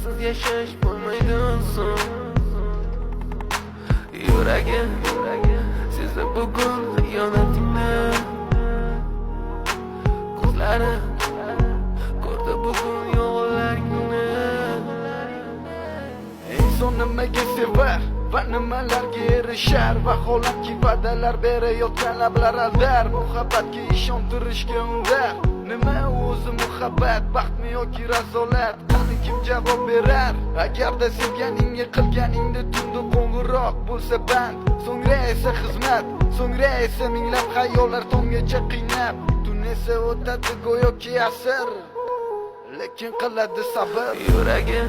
sensiz yashash bo'lmaydi oson. Yuragim sezdi bugun xiyonatingni, ko'zlarim ko'rdi bugun yolg'onlaringni. Inson nimaga sevar va nimalarga erishar, vaholanki va'dalar berayotgan lablar aldar, muhabbatga ishontirishga undar. Nima o'zi muhabbat, baxtmi yoki razolat? Qani kim javob berar? Agarda sevganingga qilganingda tunda qo'ng'iroq bo'lsa band, so'ngra esa xizmat, so'ngra esa minglab xayollar tonggacha qiynab, tun esa o'tadi go'yoki asr, lekin qiladi sabr. Yuragim